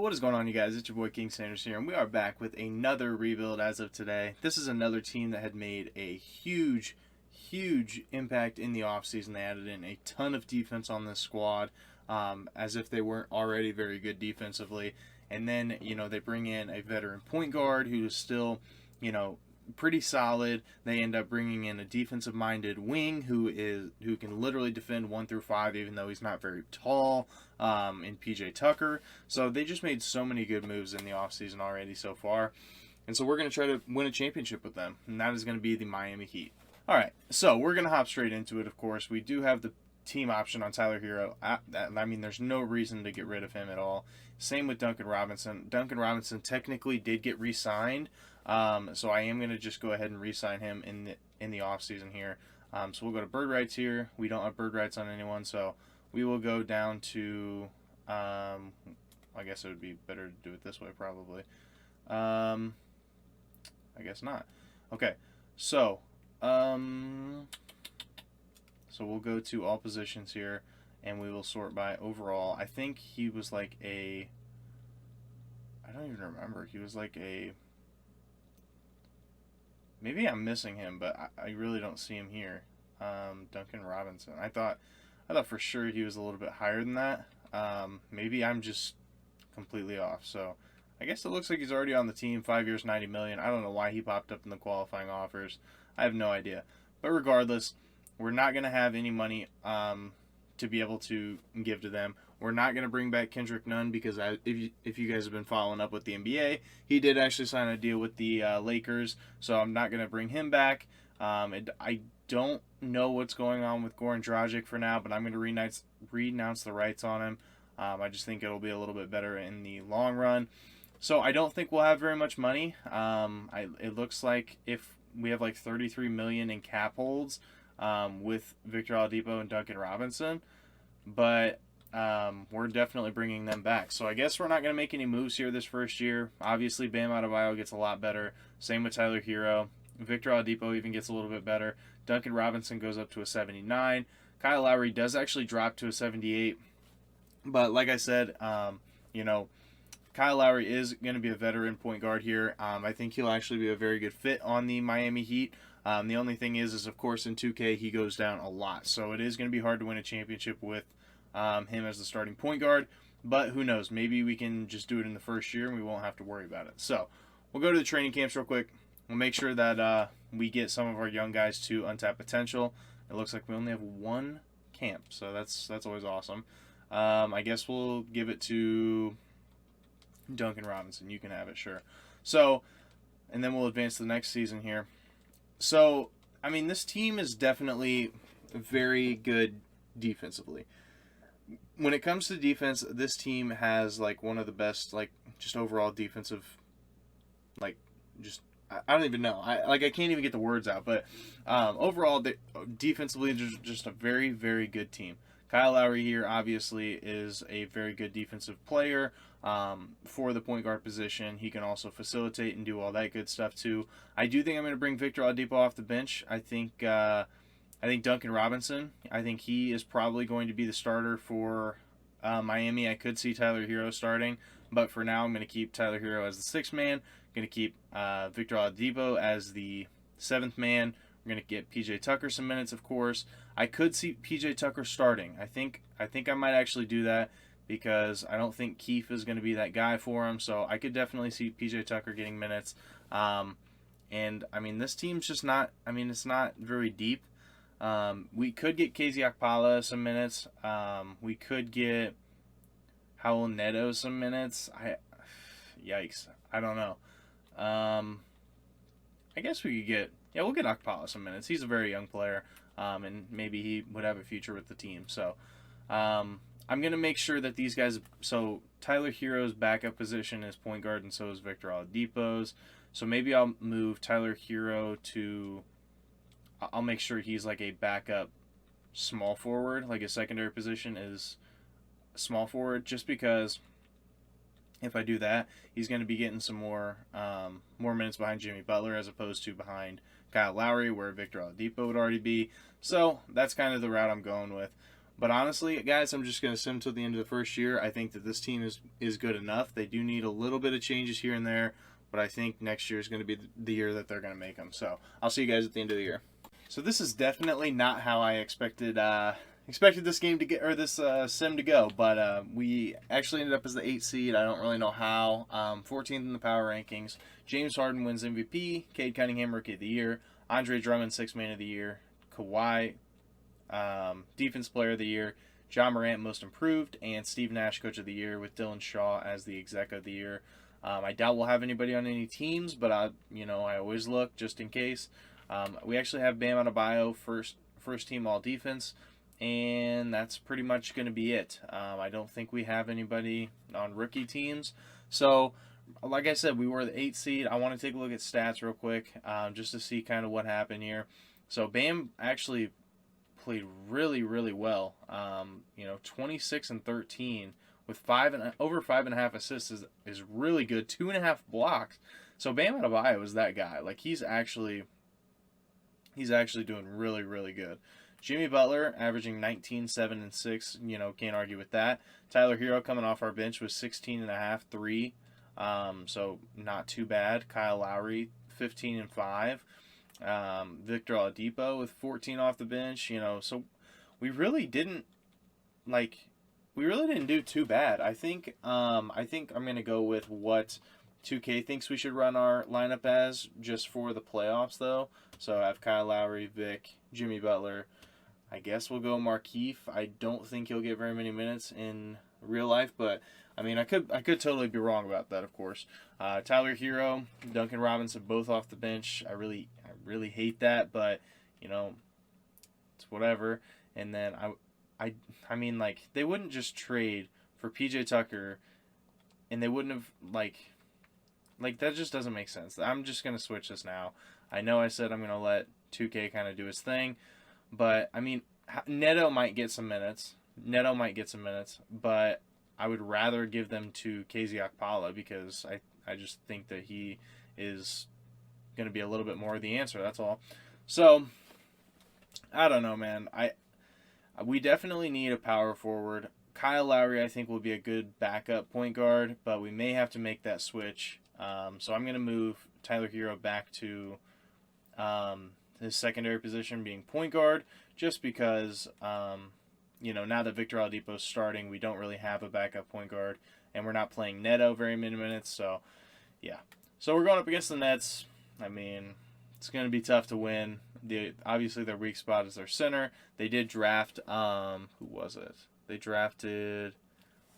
What is going on, you guys? It's your boy King Sanders here, and we are back with another rebuild as of today. This is another team that had made a huge impact in the offseason. They added in a ton of defense on this squad, as if they weren't already very good defensively. And then, they bring in a veteran point guard who is still, pretty solid. They end up bringing in a defensive-minded wing who can literally defend 1 through 5, even though he's not very tall, in PJ Tucker. So they just made so many good moves in the offseason already so far. And so we're going to try to win a championship with them, and that is going to be the Miami Heat. All right, so we're going to hop straight into it, of course. We do have the team option on Tyler Hero. There's no reason to get rid of him at all. Same with Duncan Robinson. Duncan Robinson technically did get re-signed, so I am going to just go ahead and re-sign him in the offseason here. So we'll go to bird rights here. We don't have bird rights on anyone, so we will go down to, I guess it would be better to do it this way probably. I guess not. Okay, so we'll go to all positions here, and we will sort by overall. I think he was like I don't even remember. He was like maybe I'm missing him, but I really don't see him here. Duncan Robinson. I thought for sure he was a little bit higher than that. Maybe I'm just completely off. So I guess it looks like he's already on the team. 5 years, $90 million. I don't know why he popped up in the qualifying offers. I have no idea. But regardless, we're not going to have any money to be able to give to them. We're not going to bring back Kendrick Nunn because if you guys have been following up with the NBA, he did actually sign a deal with the Lakers, so I'm not going to bring him back. I don't know what's going on with Goran Dragic for now, but I'm going to renounce the rights on him. I just think it'll be a little bit better in the long run. So I don't think we'll have very much money. It looks like if we have like $33 million in cap holds with Victor Oladipo and Duncan Robinson, but we're definitely bringing them back. So I guess we're not going to make any moves here this first year. Obviously, Bam Adebayo gets a lot better. Same with Tyler Hero. Victor Oladipo even gets a little bit better. Duncan Robinson goes up to a 79. Kyle Lowry does actually drop to a 78. But like I said, Kyle Lowry is going to be a veteran point guard here. I think he'll actually be a very good fit on the Miami Heat. The only thing is of course in 2K he goes down a lot. So it is going to be hard to win a championship with him as the starting point guard. But who knows? Maybe we can just do it in the first year and we won't have to worry about it. So we'll go to the training camps real quick. We'll make sure that we get some of our young guys to untapped potential. It looks like we only have one camp, so that's always awesome. I guess we'll give it to Duncan Robinson. You can have it, sure. So, and then we'll advance to the next season here. So, I mean, this team is definitely very good defensively. When it comes to defense, this team has like one of the best, like, just overall defensive, like, just I don't even know. I can't even get the words out. But overall, defensively, just a very, very good team. Kyle Lowry here obviously is a very good defensive player for the point guard position. He can also facilitate and do all that good stuff too. I do think I'm going to bring Victor Oladipo off the bench. I think Duncan Robinson. I think he is probably going to be the starter for Miami. I could see Tyler Hero starting, but for now I'm going to keep Tyler Hero as the sixth man. I'm going to keep Victor Oladipo as the seventh man. We're going to get PJ Tucker some minutes, of course. I could see PJ Tucker starting. I think I might actually do that because I don't think Keith is going to be that guy for him. So I could definitely see PJ Tucker getting minutes. And I mean, this team's just not. I mean, it's not very deep. We could get KZ Okpala some minutes. We could get Howell Neto some minutes. Yikes! I don't know. I guess we could get. Yeah, we'll get Okpala some minutes. He's a very young player, and maybe he would have a future with the team. So I'm going to make sure that these guys... So Tyler Hero's backup position is point guard, and so is Victor Oladipo's. So maybe I'll move Tyler Hero to... I'll make sure he's like a backup small forward. Like his secondary position is small forward, just because... If I do that, he's going to be getting some more minutes behind Jimmy Butler as opposed to behind Kyle Lowry, where Victor Oladipo would already be. So that's kind of the route I'm going with. But honestly, guys, I'm just going to sim till the end of the first year. I think that this team is good enough. They do need a little bit of changes here and there, but I think next year is going to be the year that they're going to make them. So I'll see you guys at the end of the year. So this is definitely not how I expected this game to get, or this sim to go, but we actually ended up as the 8th seed. I don't really know how. 14th in the power rankings. James Harden wins MVP. Cade Cunningham Rookie of the Year. Andre Drummond 6th Man of the Year. Kawhi Defense Player of the Year. John Morant Most Improved, and Steve Nash Coach of the Year, with Dylan Shaw as the Exec of the Year. I doubt we'll have anybody on any teams, but I always look just in case. We actually have Bam Adebayo first team All Defense, and that's pretty much going to be it. I don't think we have anybody on rookie teams. So, like I said, we were the 8th seed. I want to take a look at stats real quick, just to see kind of what happened here. So Bam actually played really, really well. 26 and 13 with over 5.5 assists is really good. 2.5 blocks. So Bam Adebayo is that guy. Like, he's actually doing really, really good. Jimmy Butler averaging 19, 7, and 6. Can't argue with that. Tyler Hero coming off our bench with 16.5, 3. So not too bad. Kyle Lowry 15 and 5. Victor Oladipo with 14 off the bench. So we really didn't do too bad. I think I'm gonna go with what 2K thinks we should run our lineup as, just for the playoffs though. So I have Kyle Lowry, Vic, Jimmy Butler. I guess we'll go Markieff. I don't think he'll get very many minutes in real life, but I mean, I could totally be wrong about that, of course. Tyler Hero, Duncan Robinson, both off the bench. I really hate that, but it's whatever. And then I mean, like, they wouldn't just trade for PJ Tucker, and they wouldn't have like that just doesn't make sense. I'm just gonna switch this now. I know I said I'm gonna let 2K kind of do his thing, but I mean, Neto might get some minutes. But I would rather give them to KZ Okpala, because I just think that he is going to be a little bit more of the answer. That's all. So, I don't know, man. We definitely need a power forward. Kyle Lowry, I think, will be a good backup point guard, but we may have to make that switch. So I'm going to move Tyler Hero back to his secondary position, being point guard, just because now that Victor Oladipo is starting, we don't really have a backup point guard, and we're not playing Neto very many minutes. So yeah, so we're going up against the Nets. I mean, it's going to be tough to win. Obviously, their weak spot is their center. They did draft, who was it? They drafted,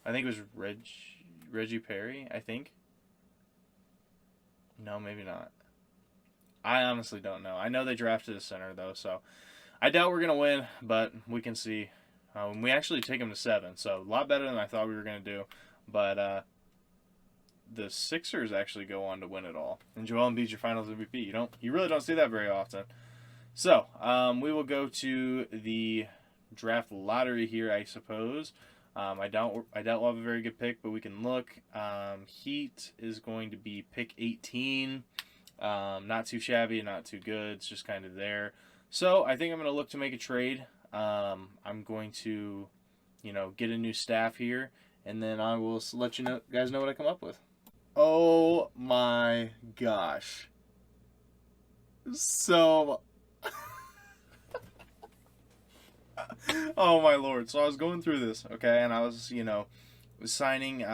I think it was Reggie Perry, I think. No, maybe not. I honestly don't know. I know they drafted a center, though, so I doubt we're going to win, but we can see. We actually take them to 7, so a lot better than I thought we were going to do. But the Sixers actually go on to win it all, and Joel Embiid's your Finals MVP. You really don't see that very often. So we will go to the draft lottery here, I suppose. I doubt we'll have a very good pick, but we can look. Heat is going to be pick 18. Not too shabby, not too good. It's just kind of there. So I think I'm going to look to make a trade. I'm going to, get a new staff here, and then I will let you guys know what I come up with. Oh my gosh. So, oh my lord. So I was going through this, okay, and I was, was signing,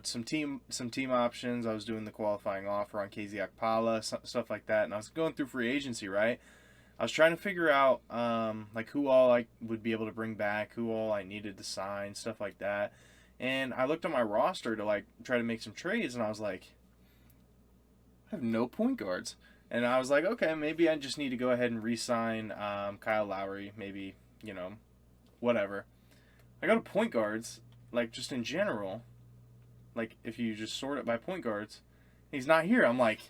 some team options. I was doing the qualifying offer on KZ Okpala, stuff like that, and I was going through free agency, right? I was trying to figure out, who all I would be able to bring back, who all I needed to sign, stuff like that. And I looked at my roster to, try to make some trades, and I was like, I have no point guards. And I was like, okay, maybe I just need to go ahead and re-sign Kyle Lowry, maybe, whatever. I go to point guards, just in general, if you just sort it by point guards, he's not here. I'm like,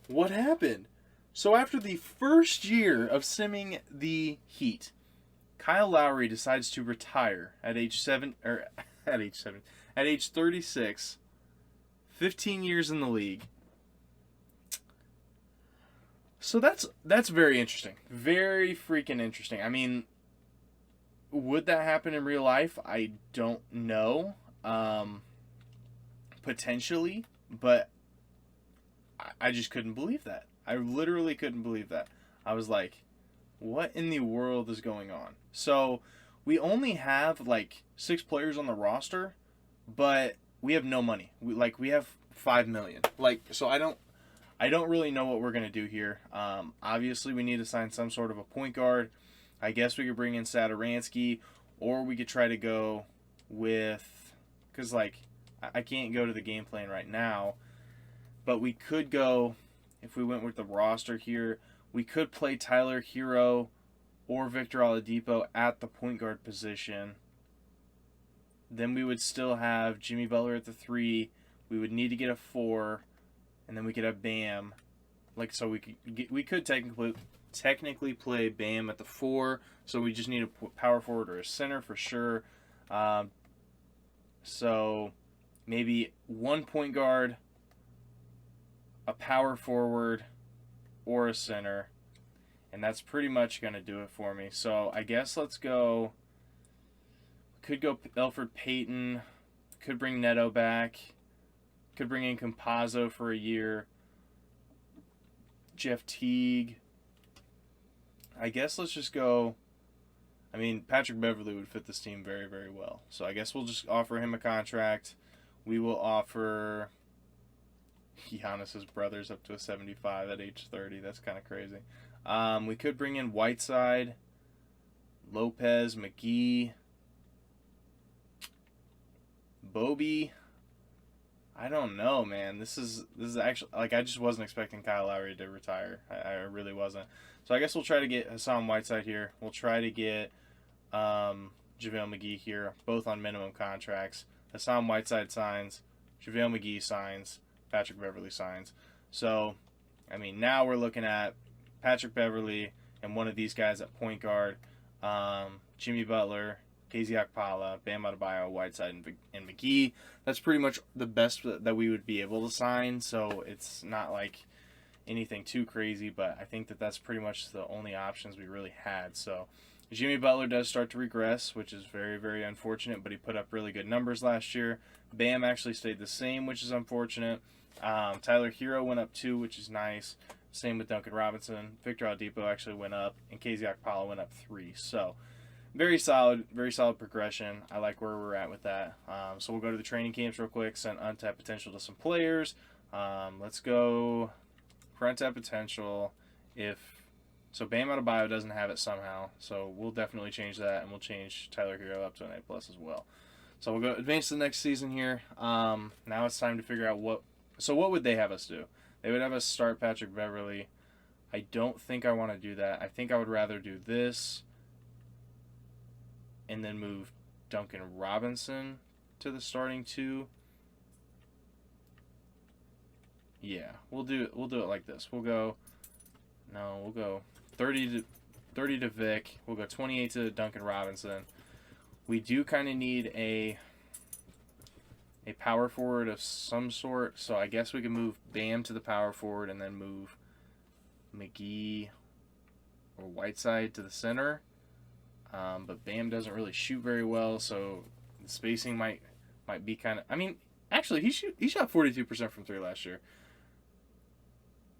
what happened? So after the first year of simming the Heat, Kyle Lowry decides to retire at age 36, 15 years in the league. So that's very interesting. Very freaking interesting. I mean, Would that happen in real life? I don't know. Potentially, but I just couldn't believe that. I literally couldn't believe that. I was like, what in the world is going on? So we only have like 6 players on the roster, but we have no money. We have 5 million. So I don't really know what we're gonna do here. Obviously we need to sign some sort of a point guard. I guess we could bring in Sadaransky, or we could try to go with, because I can't go to the game plan right now, but we could go, if we went with the roster here, we could play Tyler Hero or Victor Oladipo at the point guard position. Then we would still have Jimmy Butler at the 3. We would need to get a 4, and then we could have Bam. So we could technically play Bam at the 4. So we just need a power forward or a center for sure. So maybe 1 point guard, a power forward, or a center, and that's pretty much going to do it for me. So I guess let's go. Could go Elfrid Payton, could bring Neto back, could bring in Campazzo for a year, Jeff Teague. I guess let's just go. I mean, Patrick Beverley would fit this team very, very well. So I guess we'll just offer him a contract. We will offer Giannis's brothers up to a 75 at age 30. That's kind of crazy. We could bring in Whiteside, Lopez, McGee, Bobby. I don't know, man. This is actually, I just wasn't expecting Kyle Lowry to retire. I really wasn't. So I guess we'll try to get Hassan Whiteside here. We'll try to get JaVale McGee here, both on minimum contracts. Hassan Whiteside signs, JaVale McGee signs, Patrick Beverley signs. So, I mean, now we're looking at Patrick Beverley and one of these guys at point guard, Jimmy Butler, KZ Okpala, Bam Adebayo, Whiteside, and McGee. That's pretty much the best that we would be able to sign, so it's not like anything too crazy, but I think that's pretty much the only options we really had. So Jimmy Butler does start to regress, which is very, very unfortunate, but he put up really good numbers last year. Bam actually stayed the same, which is unfortunate. Tyler Hero went up 2, which is nice. Same with Duncan Robinson. Victor Oladipo actually went up, and KZ Okpala went up 3. So very solid progression. I like where we're at with that. So we'll go to the training camps real quick, send untapped potential to some players. Let's go for untapped potential. So Bam Adebayo doesn't have it somehow, so we'll definitely change that, and we'll change Tyler Hero up to an A+ as well. So we'll go advance to the next season here. Now it's time to figure out what would they have us do? They would have us start Patrick Beverley. I don't think I want to do that. I think I would rather do this and then move Duncan Robinson to the starting 2. Yeah, we'll do it like this. We'll go 30 to Vic. We'll go 28 to Duncan Robinson. We do kind of need a power forward of some sort, so I guess we can move Bam to the power forward and then move McGee or Whiteside to the center. But Bam doesn't really shoot very well, so the spacing might be kind of. I mean, actually, he shot 42% from 3 last year,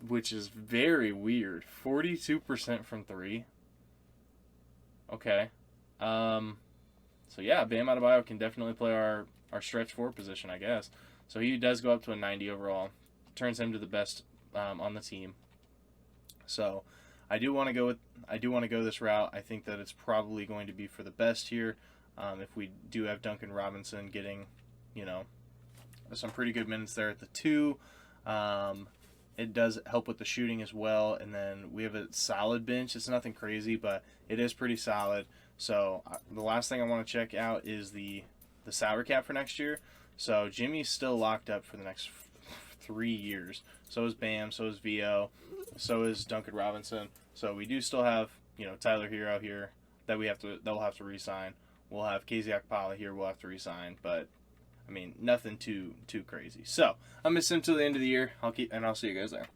which is very weird. 42% from 3. Okay. So yeah, Bam Adebayo can definitely play our stretch 4 position, I guess. So he does go up to a 90 overall. Turns him to the best on the team. So I do want to go this route. I think that it's probably going to be for the best here. If we do have Duncan Robinson getting, some pretty good minutes there at the 2. It does help with the shooting as well. And then we have a solid bench. It's nothing crazy, but it is pretty solid. So the last thing I want to check out is the salary cap for next year. So Jimmy's still locked up for the next 3 years. So is Bam. So is VO. So is Duncan Robinson. So we do still have Tyler Hero here that they'll have to re-sign. We'll have KZ Okpala here. We'll have to re-sign, but I mean nothing too crazy. So I'm gonna send to the end of the year. I'll see you guys there.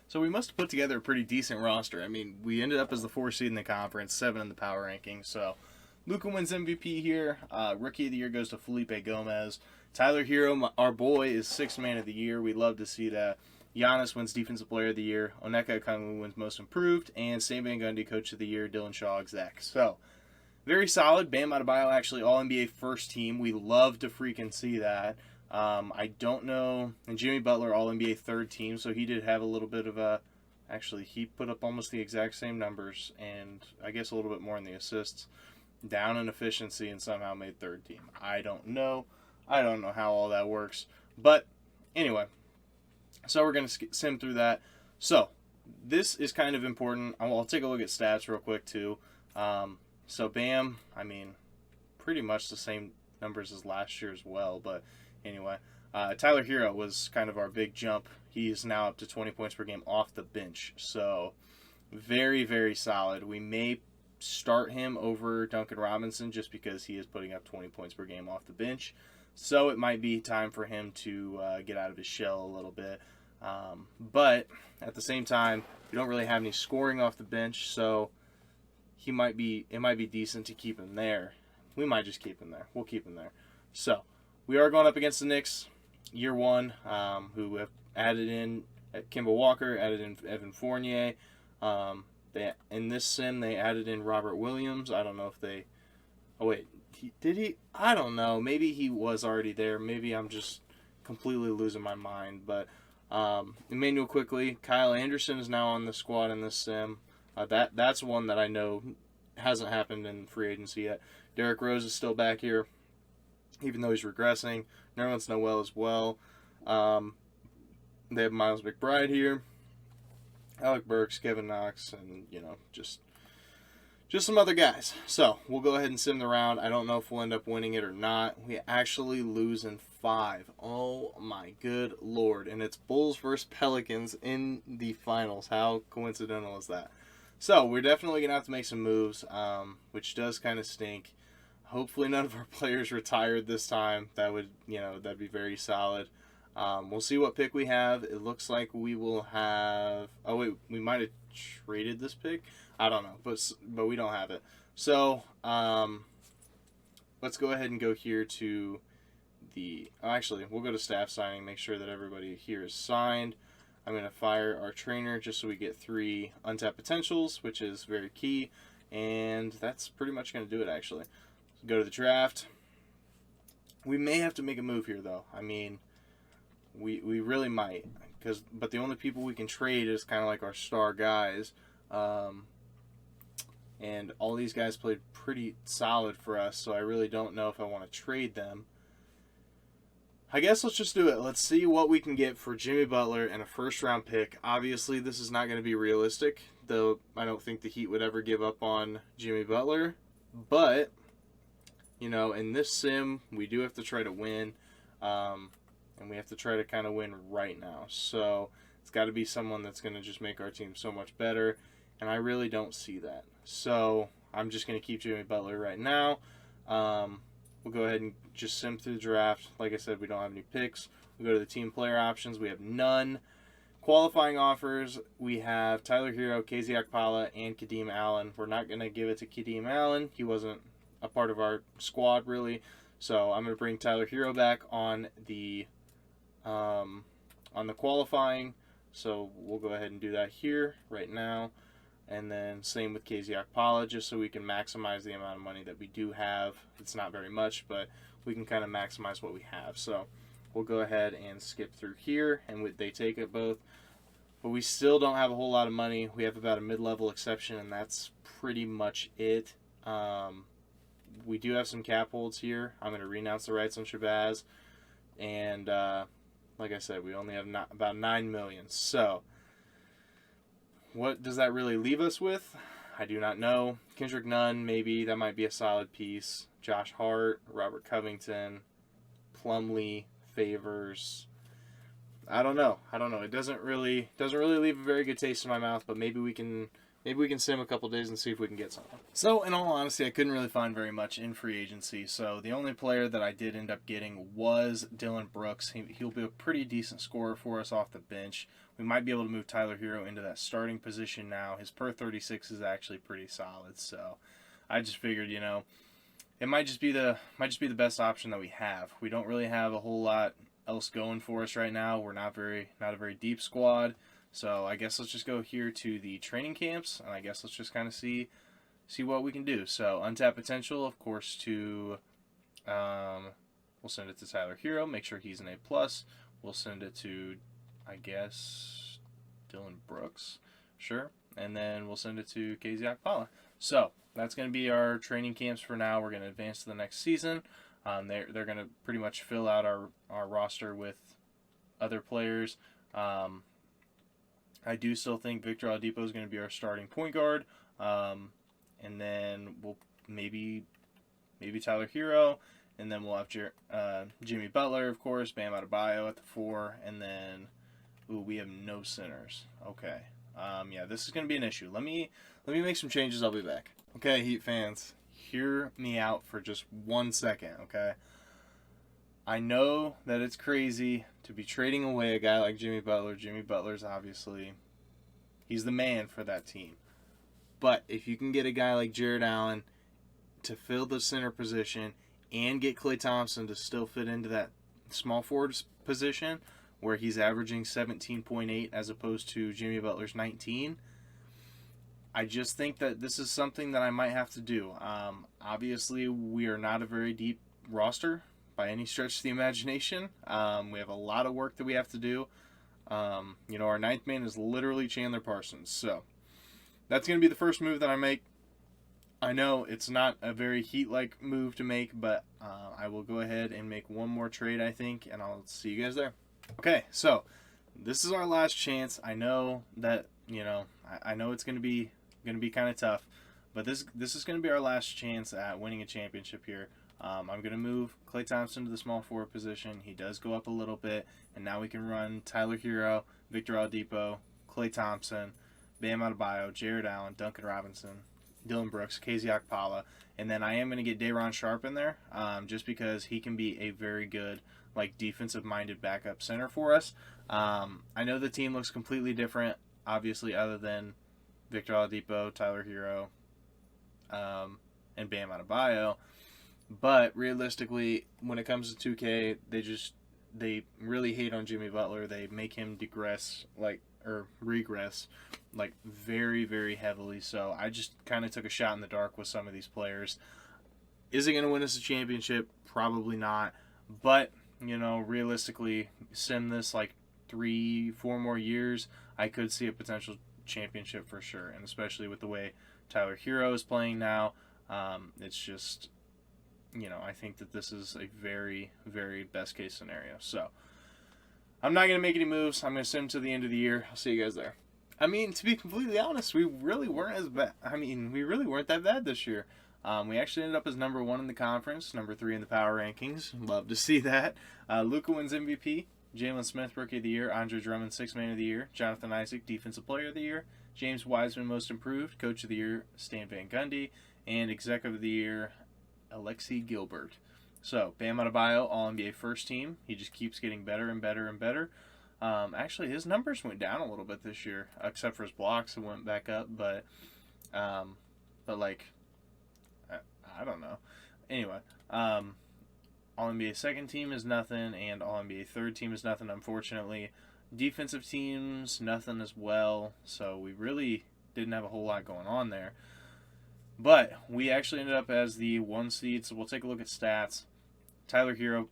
So we must have put together a pretty decent roster. I mean, we ended up as the 4th seed in the conference, 7 in the power rankings. So Luka wins MVP here. Rookie of the Year goes to Felipe Gomez. Tyler Hero, our boy, is Sixth Man of the Year. We love to see that. Giannis wins Defensive Player of the Year. Onyeka Okongwu wins Most Improved. And Stan Van Gundy, Coach of the Year. Dylan Shaw, exec. So, very solid. Bam Adebayo, actually All-NBA first team. We love to freaking see that. I don't know. And Jimmy Butler, All-NBA third team. So he did have a little bit of a... Actually, he put up almost the exact same numbers. And I guess a little bit more in the assists. Down in efficiency and somehow made third team. I don't know. I don't know how all that works. But anyway, so we're going to sim through that. So this is kind of important. I'll take a look at stats real quick too. So Bam, I mean, pretty much the same numbers as last year as well. But anyway, Tyler Hero was kind of our big jump. He's now up to 20 points per game off the bench. So very, very solid. We may start him over Duncan Robinson just because he is putting up 20 points per game off the bench. So it might be time for him to get out of his shell a little bit. But at the same time, we don't really have any scoring off the bench, so it might be decent to keep him there. We might just keep him there. We'll keep him there. So we are going up against the Knicks year one, who have added in Kemba Walker, added in Evan Fournier. In this sim, they added in Robert Williams. I don't know if they... Oh, wait. Did he? I don't know. Maybe he was already there. Maybe I'm just completely losing my mind. But Emmanuel Quickly, Kyle Anderson is now on the squad in this sim. That's one that I know hasn't happened in free agency yet. Derrick Rose is still back here, even though he's regressing. Nerlens Noel as well. They have Miles McBride here. Alec Burks, Kevin Knox, and, just some other guys. So, we'll go ahead and sim the round. I don't know if we'll end up winning it or not. We actually lose in 5. Oh, my good Lord. And it's Bulls versus Pelicans in the finals. How coincidental is that? So, we're definitely going to have to make some moves, which does kind of stink. Hopefully none of our players retired this time. That would, that'd be very solid. We'll see what pick we have. It looks like we will have... Oh, wait, we might have traded this pick. I don't know, but we don't have it. So, let's go ahead and go here to the... Actually, we'll go to staff signing, make sure that everybody here is signed. I'm going to fire our trainer just so we get 3 untapped potentials, which is very key. And that's pretty much going to do it, actually. So go to the draft. We may have to make a move here, though. I mean... We really might, but the only people we can trade is kind of like our star guys, and all these guys played pretty solid for us, so I really don't know if I want to trade them. I guess let's just do it. Let's see what we can get for Jimmy Butler and a first-round pick. Obviously, this is not going to be realistic, though I don't think the Heat would ever give up on Jimmy Butler, but, in this sim, we do have to try to win. And we have to try to kind of win right now. So it's got to be someone that's going to just make our team so much better. And I really don't see that. So I'm just going to keep Jimmy Butler right now. We'll go ahead and just sim through the draft. Like I said, we don't have any picks. We'll go to the team player options. We have none. Qualifying offers, we have Tyler Hero, KZ Okpala, and Kadeem Allen. We're not going to give it to Kadeem Allen. He wasn't a part of our squad, really. So I'm going to bring Tyler Hero back on the qualifying, so we'll go ahead and do that here right now, and then same with KZ Okpala, just so we can maximize the amount of money that we do have. It's not very much, but we can kind of maximize what we have. So we'll go ahead and skip through here, and they take it both, but we still don't have a whole lot of money. We have about a mid-level exception, and that's pretty much it. We do have some cap holds here. I'm going to renounce the rights on Shabazz, and like I said, we only have about $9 million. So, what does that really leave us with? I do not know. Kendrick Nunn, maybe. That might be a solid piece. Josh Hart, Robert Covington, Plumlee, Favors. I don't know. It doesn't really leave a very good taste in my mouth, but maybe we can sim a couple days and see if we can get something. So, in all honesty, I couldn't really find very much in free agency. So, the only player that I did end up getting was Dylan Brooks. He'll be a pretty decent scorer for us off the bench. We might be able to move Tyler Hero into that starting position now. His per 36 is actually pretty solid. So, I just figured, it might just be the best option that we have. We don't really have a whole lot else going for us right now. We're not a very deep squad. So I guess let's just go here to the training camps, and I guess let's just kind of see what we can do. So untapped potential, of course, to we'll send it to Tyler Hero. Make sure he's an A plus. We'll send it to, I guess, Dylan Brooks, sure, and then we'll send it to KZ Akpala. So that's going to be our training camps for now. We're going to advance to the next season. They're going to pretty much fill out our roster with other players. I do still think Victor Oladipo is going to be our starting point guard, and then we'll maybe Tyler Hero, and then we'll have Jimmy Butler, of course, Bam Adebayo at the 4, and then we have no centers. Okay, yeah, this is going to be an issue. Let me make some changes. I'll be back. Okay, Heat fans, hear me out for just 1 second. Okay, I know that it's crazy to be trading away a guy like Jimmy Butler. Jimmy Butler's obviously, he's the man for that team. But if you can get a guy like Jared Allen to fill the center position and get Klay Thompson to still fit into that small forward position where he's averaging 17.8 as opposed to Jimmy Butler's 19, I just think that this is something that I might have to do. Obviously, we are not a very deep roster by any stretch of the imagination. We have a lot of work that we have to do. Our ninth man is literally Chandler Parsons. So that's going to be the first move that I make. I know it's not a very Heat-like move to make, but I will go ahead and make one more trade, I think, and I'll see you guys there. Okay, so this is our last chance. I know that, I know it's going to be kind of tough, but this is going to be our last chance at winning a championship here. I'm going to move Klay Thompson to the small forward position. He does go up a little bit, and now we can run Tyler Hero, Victor Oladipo, Klay Thompson, Bam Adebayo, Jared Allen, Duncan Robinson, Dylan Brooks, KZ Okpala, and then I am going to get Day'Ron Sharpe in there just because he can be a very good defensive-minded backup center for us. I know the team looks completely different, obviously, other than Victor Oladipo, Tyler Hero, and Bam Adebayo. But realistically, when it comes to 2K, they really hate on Jimmy Butler. They make him regress very, very heavily. So I just kind of took a shot in the dark with some of these players. Is it going to win us a championship? Probably not. But, realistically, sim this 3-4 more years, I could see a potential championship for sure. And especially with the way Tyler Hero is playing now, it's just, I think that this is a very, very best case scenario. So I'm not going to make any moves. I'm going to sim to the end of the year. I'll see you guys there. I mean, to be completely honest, we really weren't as bad. We really weren't that bad this year. We actually ended up as number 1 in the conference, number 3 in the power rankings. Love to see that. Luka wins MVP. Jalen Smith, Rookie of the Year. Andre Drummond, 6th Man of the Year. Jonathan Isaac, Defensive Player of the Year. James Wiseman, Most Improved. Coach of the Year, Stan Van Gundy. And Executive of the Year, Alexi Gilbert. So, Bam Adebayo, All-NBA First Team. He just keeps getting better and better and better. Actually, his numbers went down a little bit this year, except for his blocks. It went back up, but I don't know. Anyway, All-NBA Second Team is nothing, and All-NBA Third Team is nothing, unfortunately. Defensive teams, nothing as well, so we really didn't have a whole lot going on there. But we actually ended up as the 1 seed, so we'll take a look at stats. Tyler Hero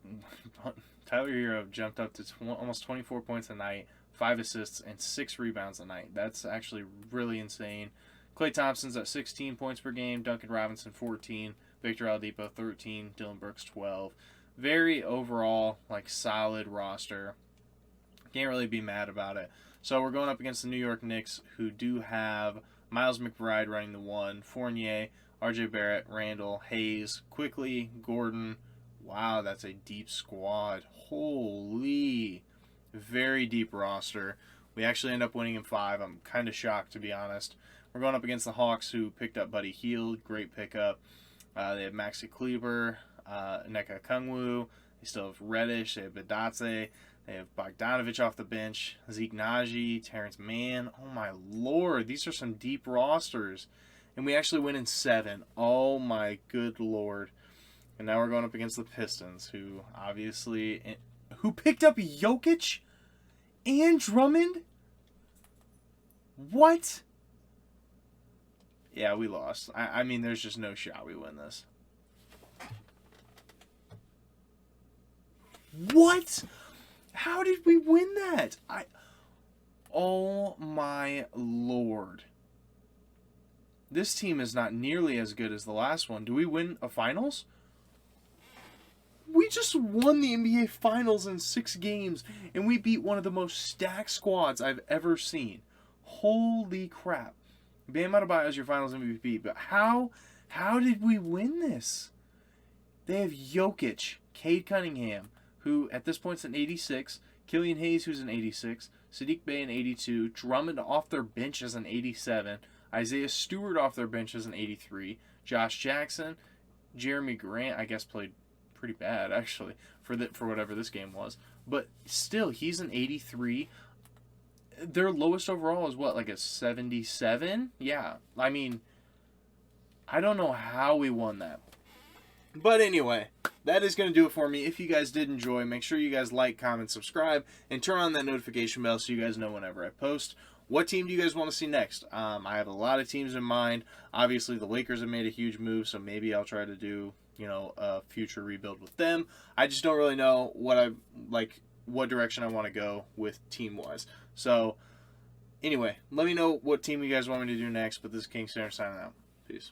jumped up to almost 24 points a night, 5 assists, and 6 rebounds a night. That's actually really insane. Klay Thompson's at 16 points per game, Duncan Robinson 14, Victor Oladipo 13, Dylan Brooks 12. Very overall solid roster. Can't really be mad about it. So we're going up against the New York Knicks, who do have Miles McBride running the 1, Fournier, RJ Barrett, Randall, Hayes, Quickly, Gordon. Wow, that's a deep squad. Holy. Very deep roster. We actually end up winning in 5. I'm kind of shocked, to be honest. We're going up against the Hawks, who picked up Buddy Hield. Great pickup. They have Maxi Kleber, Nneka Okongwu. They still have Reddish. They have Badatse. They have Bogdanovich off the bench. Zeke Naji, Terrence Mann. Oh, my Lord. These are some deep rosters. And we actually win in 7. Oh, my good Lord. And now we're going up against the Pistons, who obviously... Who picked up Jokic and Drummond? What? Yeah, we lost. I mean, there's just no shot we win this. What? How did we win that? Oh my lord. This team is not nearly as good as the last one. Do we win a finals? We just won the NBA Finals in 6 games, and we beat one of the most stacked squads I've ever seen. Holy crap. Bam Adebayo is your Finals MVP, but how did we win this? They have Jokic, Cade Cunningham, who at this point is an 86, Killian Hayes, who's an 86, Sadiq Bey, an 82, Drummond off their bench as an 87, Isaiah Stewart off their bench as an 83, Josh Jackson, Jeremy Grant, I guess played pretty bad actually for whatever this game was, but still he's an 83. Their lowest overall is what, like a 77? Yeah, I mean, I don't know how we won that. But anyway, that is going to do it for me. If you guys did enjoy, make sure you guys like, comment, subscribe, and turn on that notification bell so you guys know whenever I post. What team do you guys want to see next? I have a lot of teams in mind. Obviously, the Lakers have made a huge move, so maybe I'll try to do, a future rebuild with them. I just don't really know what direction I want to go with team-wise. So, anyway, let me know what team you guys want me to do next, but this is King Center signing out. Peace.